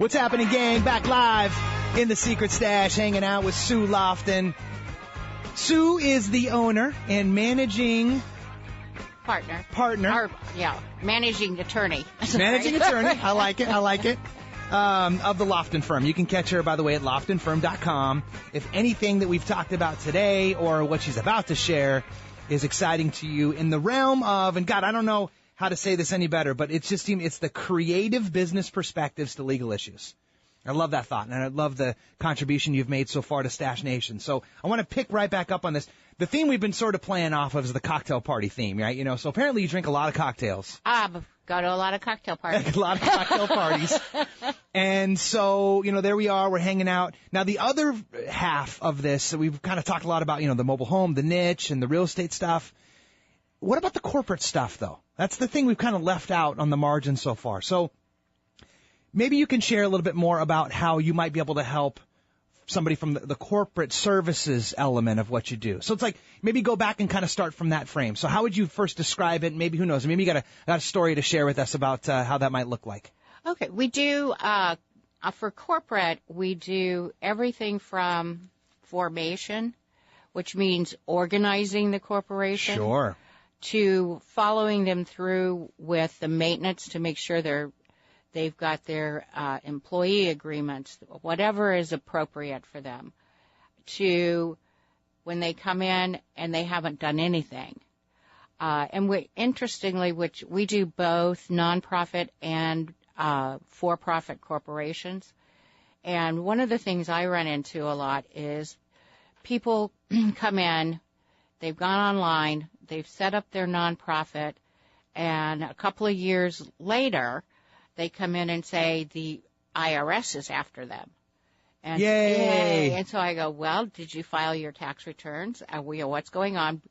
What's happening, gang? Back live in the Secret Stash, hanging out with Sue Loftin. Sue is the owner and managing partner. Or, managing attorney. Managing attorney. I like it. Of the Loftin Firm. You can catch her, by the way, at loftinfirm.com. If anything that we've talked about today or what she's about to share is exciting to you in the realm of, and God, I don't know how to say this any better, but it's the creative business perspectives to legal issues. I love that thought, and I love the contribution you've made so far to Stash Nation. So I want to pick right back up on this. The theme we've been sort of playing off of is the cocktail party theme, right? You know, so apparently you drink a lot of cocktails. Go to a lot of cocktail parties. A lot of cocktail parties. And so, you know, there we are. We're hanging out. Now, the other half of this, we've kind of talked a lot about, you know, the mobile home, the niche, and the real estate stuff. What about the corporate stuff, though? That's the thing we've kind of left out on the margin so far. So maybe you can share a little bit more about how you might be able to help somebody from the corporate services element of what you do. So it's like, maybe go back and kind of start from that frame. So how would you first describe it? Maybe, who knows, maybe you got a story to share with us about how that might look like. Okay, we do, for corporate, we do everything from formation, which means organizing the corporation. Sure. To following them through with the maintenance to make sure they've got their employee agreements, whatever is appropriate for them, to when they come in and they haven't done anything. And interestingly, which we do both nonprofit and for-profit corporations. And one of the things I run into a lot is people come in, they've gone online, they've set up their nonprofit, and a couple of years later, they come in and say the IRS is after them. And, Yay! And so I go, well, did you file your tax returns? What's going on?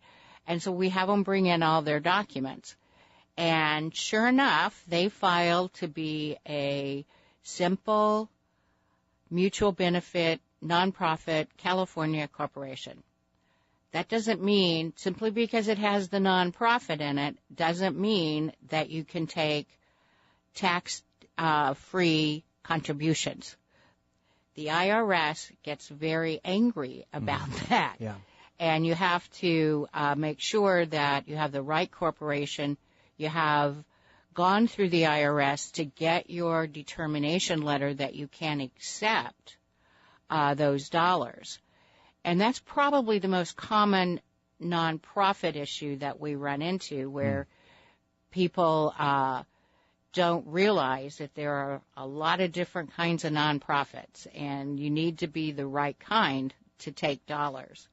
And so we have them bring in all their documents. And sure enough, they filed to be a simple, mutual benefit, nonprofit California corporation. That doesn't mean, simply because it has the nonprofit in it, doesn't mean that you can take tax-free contributions. The IRS gets very angry about that. Yeah. And you have to make sure that you have the right corporation. You have gone through the IRS to get your determination letter that you can accept those dollars. And that's probably the most common nonprofit issue that we run into, where people don't realize that there are a lot of different kinds of nonprofits, and you need to be the right kind to take dollars.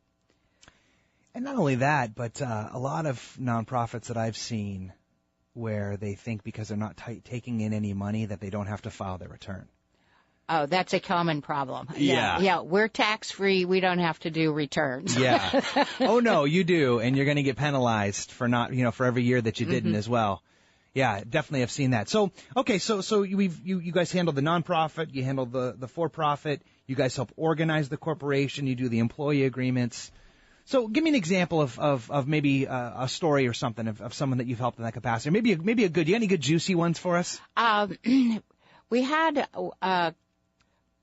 And not only that, but a lot of nonprofits that I've seen where they think because they're not taking in any money that they don't have to file their return. Oh, that's a common problem. Yeah. Yeah, we're tax-free. We don't have to do returns. Yeah. Oh, no, you do, and you're going to get penalized for not, for every year that you didn't as well. Yeah, definitely have seen that. So, okay, so you guys handle the nonprofit, you handle the for-profit, you guys help organize the corporation, you do the employee agreements. So give me an example of maybe a story or something of someone that you've helped in that capacity. Maybe a good, you got any good juicy ones for us? We had a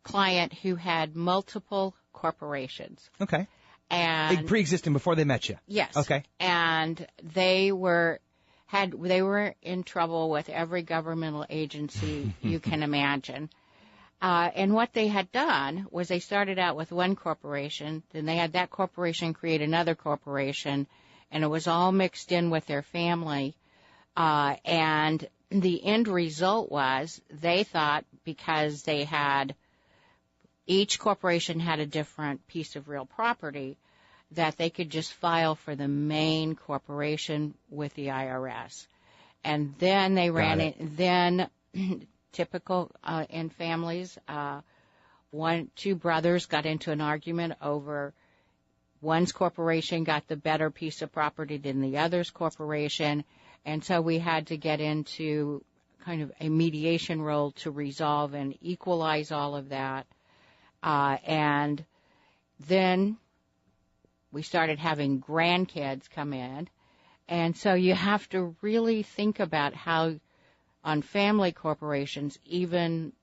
client who had multiple corporations. Okay. And pre-existing before they met you. Yes. Okay. And they were in trouble with every governmental agency you can imagine. And what they had done was they started out with one corporation, then they had that corporation create another corporation, and it was all mixed in with their family. And the end result was they thought because they had each corporation had a different piece of real property, that they could just file for the main corporation with the IRS. And then they ran it. Then typical in families, two brothers got into an argument over one's corporation got the better piece of property than the other's corporation. And so we had to get into kind of a mediation role to resolve and equalize all of that. And then we started having grandkids come in. And so you have to really think about how on family corporations, even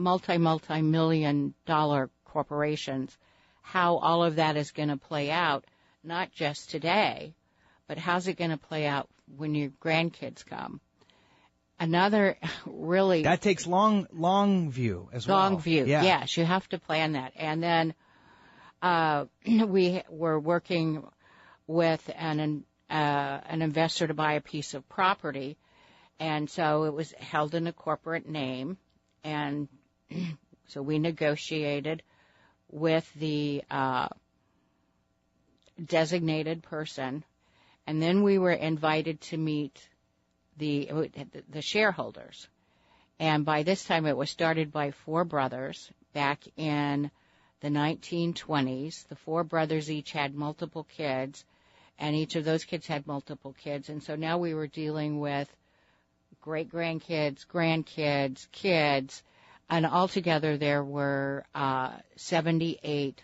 multi-million dollar corporations, how all of that is going to play out, not just today, but how's it going to play out when your grandkids come. Another really... That takes long view as well. Long view, yeah. Yes, you have to plan that. And then we were working with an investor to buy a piece of property, and so it was held in a corporate name, and so we negotiated with the designated person, and then we were invited to meet the shareholders. And by this time it was started by four brothers back in the 1920s. The four brothers each had multiple kids, and each of those kids had multiple kids. And so now we were dealing with great-grandkids, grandkids, kids, and altogether there were 78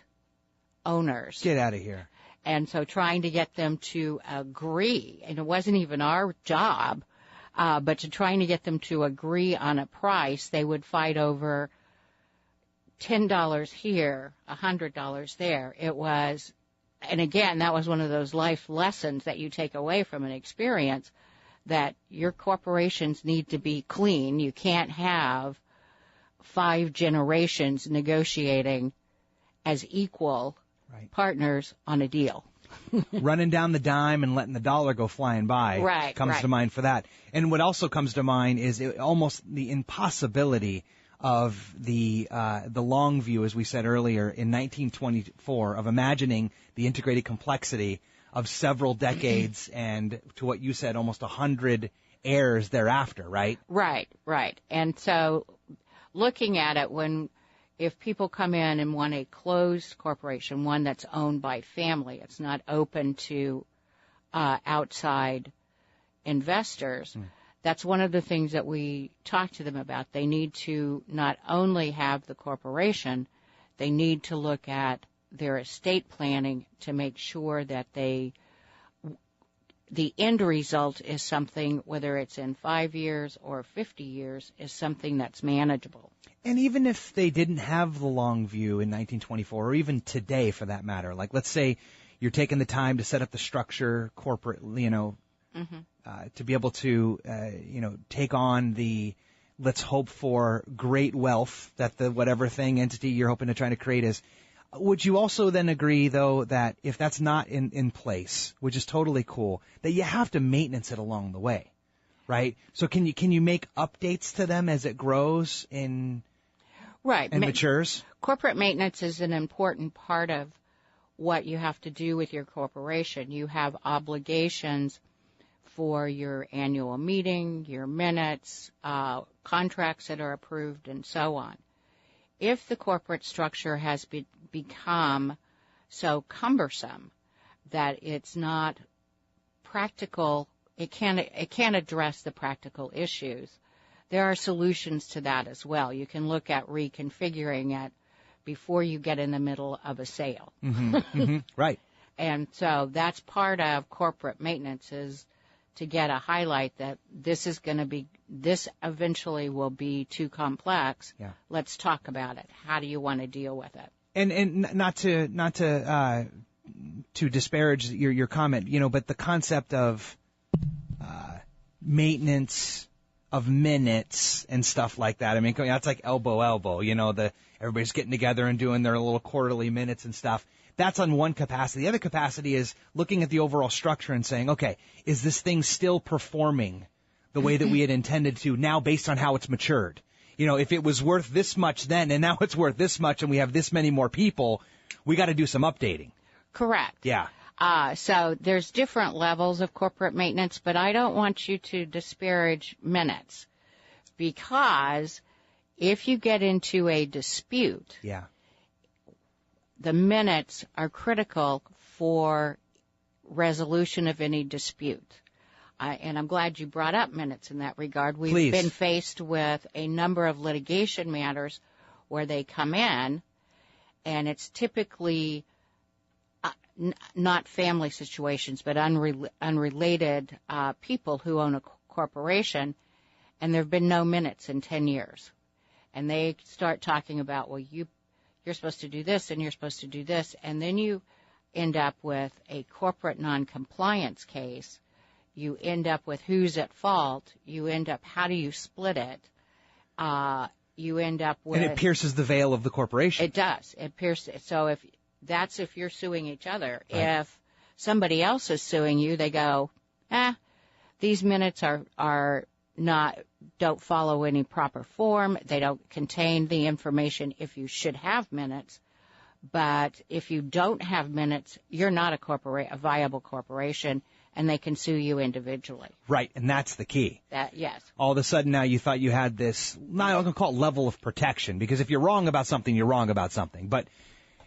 owners. Get out of here. And so trying to get them to agree, and it wasn't even our job, but trying to get them to agree on a price, they would fight over $10 here, $100 there. It was, and again, that was one of those life lessons that you take away from an experience, that your corporations need to be clean. You can't have 5 generations negotiating as equal partners on a deal. Running down the dime and letting the dollar go flying by comes to mind for that. And what also comes to mind is almost the impossibility of the long view, as we said earlier, in 1924, of imagining the integrated complexity of several decades and, to what you said, almost 100 heirs thereafter, right? Right. And so looking at it, if people come in and want a closed corporation, one that's owned by family, it's not open to outside investors, that's one of the things that we talk to them about. They need to not only have the corporation, they need to look at their estate planning to make sure that the end result is something, whether it's in 5 years or 50 years, is something that's manageable. And even if they didn't have the long view in 1924, or even today for that matter, like let's say you're taking the time to set up the structure corporately, to be able to, take on the, let's hope for great wealth that the whatever entity you're hoping to try to create is. Would you also then agree, though, that if that's not in place, which is totally cool, that you have to maintenance it along the way, right? So can you make updates to them as it grows and matures? Corporate maintenance is an important part of what you have to do with your corporation. You have obligations for your annual meeting, your minutes, contracts that are approved, and so on. If the corporate structure has become so cumbersome that it's not practical, it can't address the practical issues, there are solutions to that as well. You can look at reconfiguring it before you get in the middle of a sale. Right. And so that's part of corporate maintenance, is to get a highlight that this eventually will be too complex. Yeah. Let's talk about it. How do you want to deal with it? And not to disparage your comment, but the concept of maintenance of minutes and stuff like that. I mean, that's like elbow, everybody's getting together and doing their little quarterly minutes and stuff. That's on one capacity. The other capacity is looking at the overall structure and saying, okay, is this thing still performing the way that we had intended to now based on how it's matured? If it was worth this much then and now it's worth this much and we have this many more people, we got to do some updating. Correct. Yeah. So there's different levels of corporate maintenance, but I don't want you to disparage minutes, because if you get into a dispute, the minutes are critical for resolution of any dispute. And I'm glad you brought up minutes in that regard. We've been faced with a number of litigation matters where they come in, and it's typically not family situations, but unrelated people who own a corporation, and there have been no minutes in 10 years. and they start talking about, well, you're supposed to do this and you're supposed to do this, and then you end up with a corporate noncompliance case. You end up with who's at fault. You end up, how do you split it? You end up with... And it pierces the veil of the corporation. It does. It pierces. So if you're suing each other. Right. If somebody else is suing you, they go, these minutes don't follow any proper form. They don't contain the information if you should have minutes. But if you don't have minutes, you're not a viable corporation, and they can sue you individually. Right, and that's the key. Yes. All of a sudden now you thought you had this, not going to call it level of protection, because if you're wrong about something, you're wrong about something. But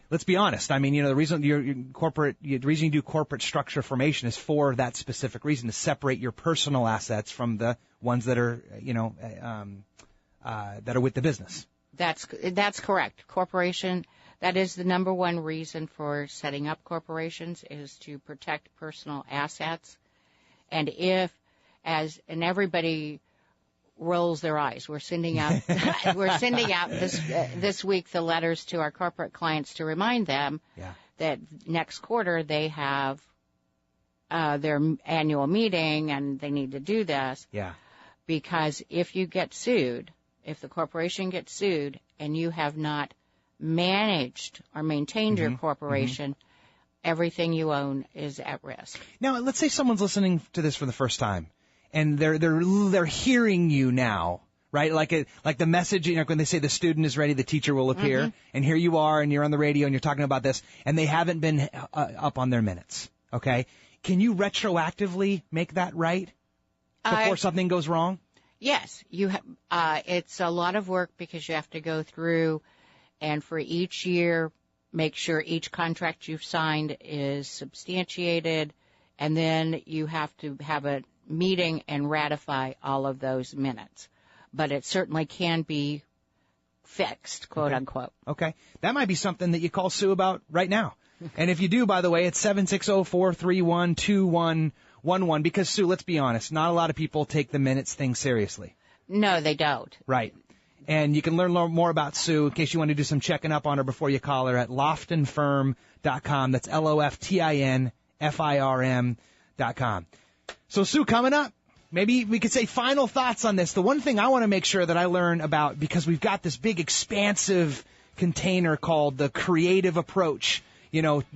let's be honest. I mean, the reason the reason you do corporate structure formation is for that specific reason, to separate your personal assets from the ones that are, that are with the business. That's correct. Corporation. That is the number one reason for setting up corporations, is to protect personal assets. And everybody rolls their eyes. We're sending out this week the letters to our corporate clients to remind them that next quarter they have their annual meeting and they need to do this. Yeah. Because if you get sued, if the corporation gets sued and you have not managed or maintained your corporation, everything you own is at risk. Now, let's say someone's listening to this for the first time, and they're hearing you now, right? Like the message, when they say the student is ready, the teacher will appear, and here you are, and you're on the radio, and you're talking about this, and they haven't been up on their minutes. Okay, can you retroactively make that right before something goes wrong? Yes, it's a lot of work, because you have to go through. And for each year, make sure each contract you've signed is substantiated, and then you have to have a meeting and ratify all of those minutes. But it certainly can be fixed, quote unquote. Okay. That might be something that you call Sue about right now. And if you do, by the way, it's 760-431-2111, because, Sue, let's be honest, not a lot of people take the minutes thing seriously. No, they don't. Right. And you can learn more about Sue, in case you want to do some checking up on her before you call her, at loftinfirm.com. That's LOFTINFIRM.com. So, Sue, coming up, maybe we could say final thoughts on this. The one thing I want to make sure that I learn about, because we've got this big expansive container called the creative approach,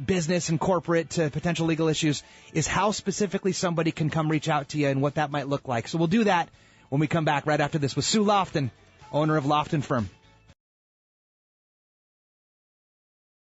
business and corporate to potential legal issues, is how specifically somebody can come reach out to you and what that might look like. So we'll do that when we come back right after this with Sue Loftin, owner of Loftin Firm.